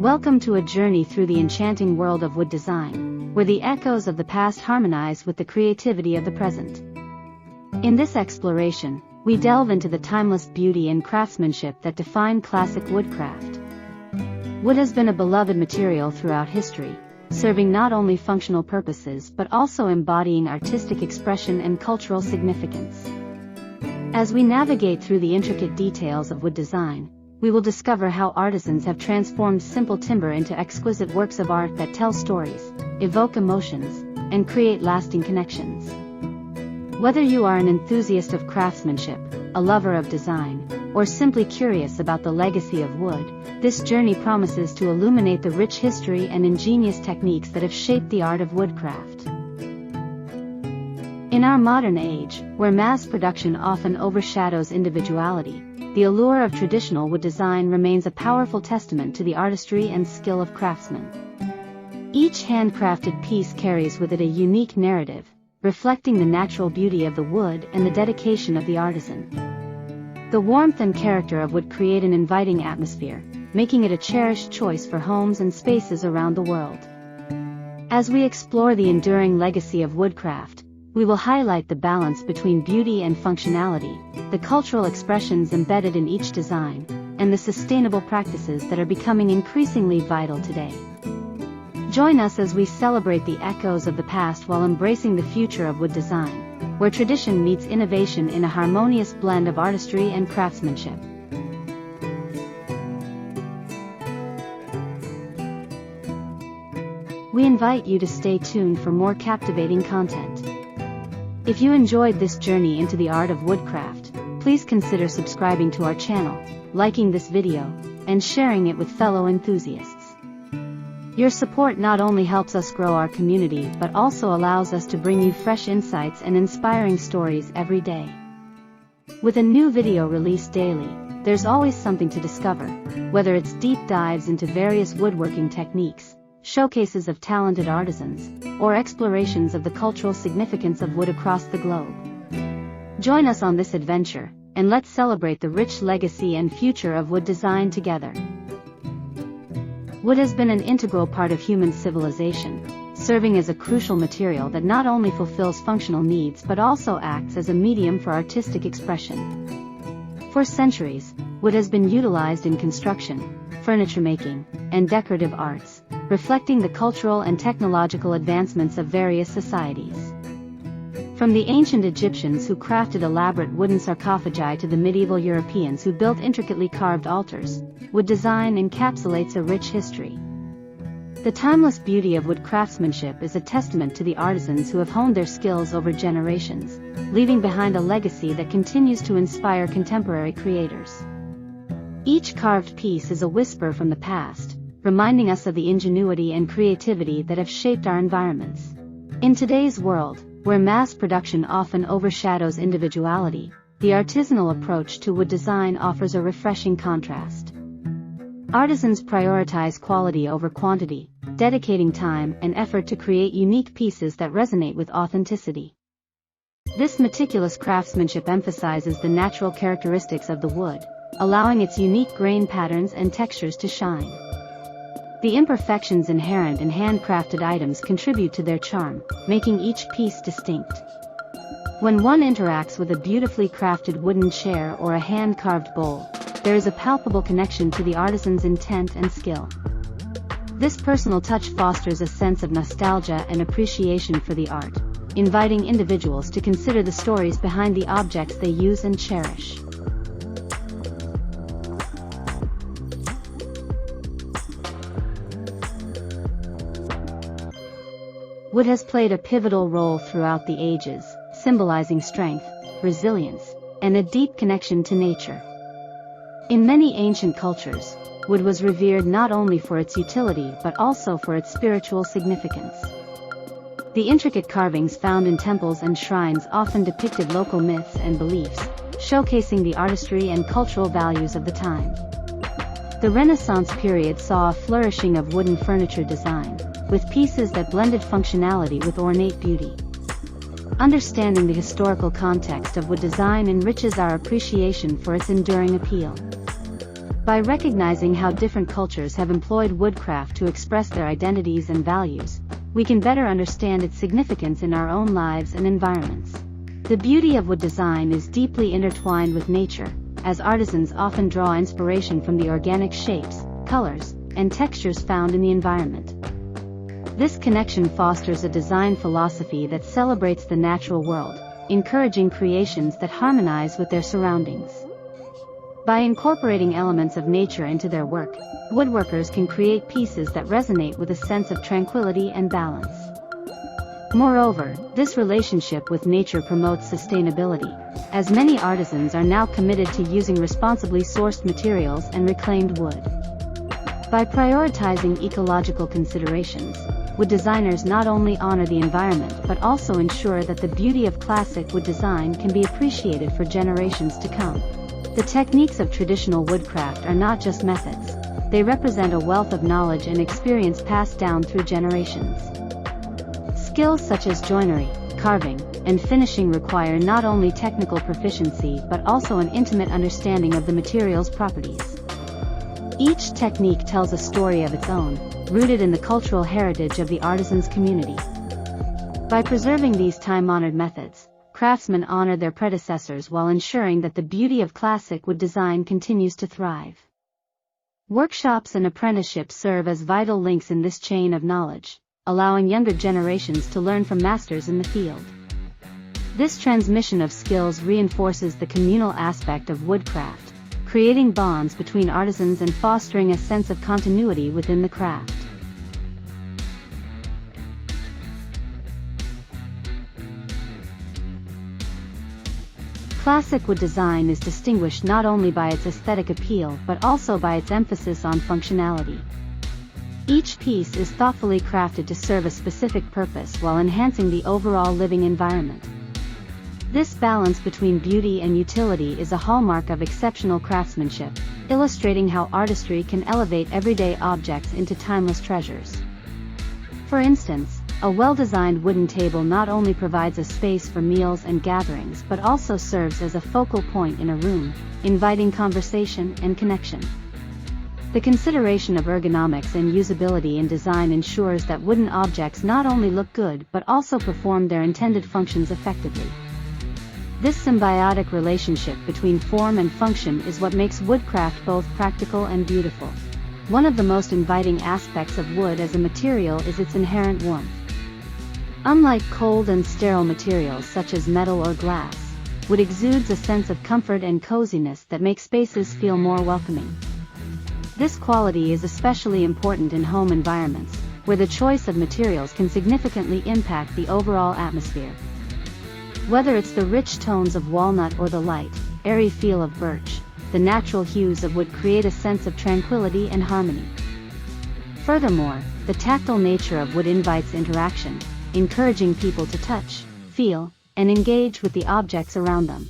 Welcome to a journey through the enchanting world of wood design, where the echoes of the past harmonize with the creativity of the present. In this exploration, we delve into the timeless beauty and craftsmanship that define classic woodcraft. Wood has been a beloved material throughout history, serving not only functional purposes but also embodying artistic expression and cultural significance. As we navigate through the intricate details of wood design, we will discover how artisans have transformed simple timber into exquisite works of art that tell stories, evoke emotions, and create lasting connections. Whether you are an enthusiast of craftsmanship, a lover of design, or simply curious about the legacy of wood, this journey promises to illuminate the rich history and ingenious techniques that have shaped the art of woodcraft. In our modern age, where mass production often overshadows individuality, the allure of traditional wood design remains a powerful testament to the artistry and skill of craftsmen. Each handcrafted piece carries with it a unique narrative, reflecting the natural beauty of the wood and the dedication of the artisan. The warmth and character of wood create an inviting atmosphere, making it a cherished choice for homes and spaces around the world. As we explore the enduring legacy of woodcraft, we will highlight the balance between beauty and functionality, the cultural expressions embedded in each design, and the sustainable practices that are becoming increasingly vital today. Join us as we celebrate the echoes of the past while embracing the future of wood design, where tradition meets innovation in a harmonious blend of artistry and craftsmanship. We invite you to stay tuned for more captivating content. If you enjoyed this journey into the art of woodcraft, please consider subscribing to our channel, liking this video, and sharing it with fellow enthusiasts. Your support not only helps us grow our community but also allows us to bring you fresh insights and inspiring stories every day. With a new video released daily, there's always something to discover, whether it's deep dives into various woodworking techniques, showcases of talented artisans, or explorations of the cultural significance of wood across the globe. Join us on this adventure, and let's celebrate the rich legacy and future of wood design together. Wood has been an integral part of human civilization, serving as a crucial material that not only fulfills functional needs but also acts as a medium for artistic expression. For centuries, wood has been utilized in construction, furniture making, and decorative arts, reflecting the cultural and technological advancements of various societies. From the ancient Egyptians who crafted elaborate wooden sarcophagi to the medieval Europeans who built intricately carved altars, wood design encapsulates a rich history. The timeless beauty of wood craftsmanship is a testament to the artisans who have honed their skills over generations, leaving behind a legacy that continues to inspire contemporary creators. Each carved piece is a whisper from the past, reminding us of the ingenuity and creativity that have shaped our environments. In today's world, where mass production often overshadows individuality, the artisanal approach to wood design offers a refreshing contrast. Artisans prioritize quality over quantity, dedicating time and effort to create unique pieces that resonate with authenticity. This meticulous craftsmanship emphasizes the natural characteristics of the wood, allowing its unique grain patterns and textures to shine. The imperfections inherent in handcrafted items contribute to their charm, making each piece distinct. When one interacts with a beautifully crafted wooden chair or a hand-carved bowl, there is a palpable connection to the artisan's intent and skill. This personal touch fosters a sense of nostalgia and appreciation for the art, inviting individuals to consider the stories behind the objects they use and cherish. Wood has played a pivotal role throughout the ages, symbolizing strength, resilience, and a deep connection to nature. In many ancient cultures, wood was revered not only for its utility but also for its spiritual significance. The intricate carvings found in temples and shrines often depicted local myths and beliefs, showcasing the artistry and cultural values of the time. The Renaissance period saw a flourishing of wooden furniture design, with pieces that blended functionality with ornate beauty. Understanding the historical context of wood design enriches our appreciation for its enduring appeal. By recognizing how different cultures have employed woodcraft to express their identities and values, we can better understand its significance in our own lives and environments. The beauty of wood design is deeply intertwined with nature, as artisans often draw inspiration from the organic shapes, colors, and textures found in the environment. This connection fosters a design philosophy that celebrates the natural world, encouraging creations that harmonize with their surroundings. By incorporating elements of nature into their work, woodworkers can create pieces that resonate with a sense of tranquility and balance. Moreover, this relationship with nature promotes sustainability, as many artisans are now committed to using responsibly sourced materials and reclaimed wood. By prioritizing ecological considerations, wood designers not only honor the environment but also ensure that the beauty of classic wood design can be appreciated for generations to come. The techniques of traditional woodcraft are not just methods, they represent a wealth of knowledge and experience passed down through generations. Skills such as joinery, carving, and finishing require not only technical proficiency but also an intimate understanding of the material's properties. Each technique tells a story of its own, rooted in the cultural heritage of the artisan's community. By preserving these time-honored methods, craftsmen honor their predecessors while ensuring that the beauty of classic wood design continues to thrive. Workshops and apprenticeships serve as vital links in this chain of knowledge, allowing younger generations to learn from masters in the field. This transmission of skills reinforces the communal aspect of woodcraft, creating bonds between artisans and fostering a sense of continuity within the craft. Classic wood design is distinguished not only by its aesthetic appeal but also by its emphasis on functionality. Each piece is thoughtfully crafted to serve a specific purpose while enhancing the overall living environment. This balance between beauty and utility is a hallmark of exceptional craftsmanship, illustrating how artistry can elevate everyday objects into timeless treasures. For instance, a well-designed wooden table not only provides a space for meals and gatherings but also serves as a focal point in a room, inviting conversation and connection. The consideration of ergonomics and usability in design ensures that wooden objects not only look good but also perform their intended functions effectively. This symbiotic relationship between form and function is what makes woodcraft both practical and beautiful. One of the most inviting aspects of wood as a material is its inherent warmth. Unlike cold and sterile materials such as metal or glass, wood exudes a sense of comfort and coziness that makes spaces feel more welcoming. This quality is especially important in home environments, where the choice of materials can significantly impact the overall atmosphere. Whether it's the rich tones of walnut or the light, airy feel of birch, the natural hues of wood create a sense of tranquility and harmony. Furthermore, the tactile nature of wood invites interaction, encouraging people to touch, feel, and engage with the objects around them.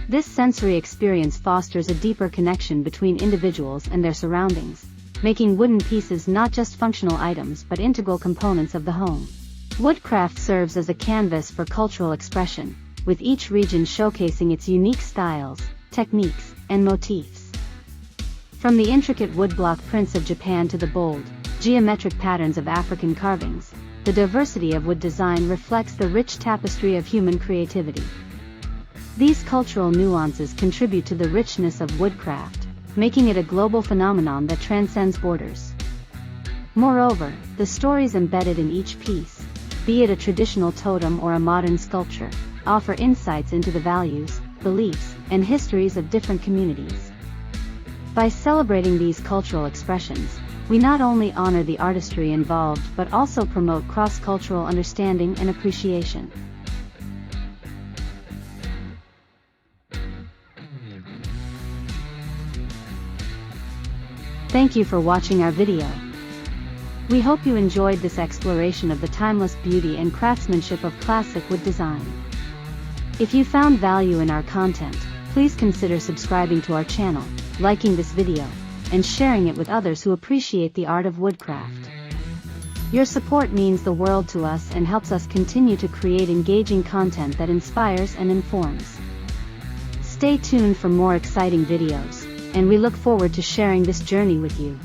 This sensory experience fosters a deeper connection between individuals and their surroundings, making wooden pieces not just functional items but integral components of the home. Woodcraft serves as a canvas for cultural expression, with each region showcasing its unique styles, techniques, and motifs. From the intricate woodblock prints of Japan to the bold, geometric patterns of African carvings, the diversity of wood design reflects the rich tapestry of human creativity. These cultural nuances contribute to the richness of woodcraft, making it a global phenomenon that transcends borders. Moreover, the stories embedded in each piece, be it a traditional totem or a modern sculpture, offer insights into the values, beliefs, and histories of different communities. By celebrating these cultural expressions, we not only honor the artistry involved but also promote cross-cultural understanding and appreciation. Thank you for watching our video. We hope you enjoyed this exploration of the timeless beauty and craftsmanship of classic wood design. If you found value in our content, please consider subscribing to our channel, liking this video, and sharing it with others who appreciate the art of woodcraft. Your support means the world to us and helps us continue to create engaging content that inspires and informs. Stay tuned for more exciting videos, and we look forward to sharing this journey with you.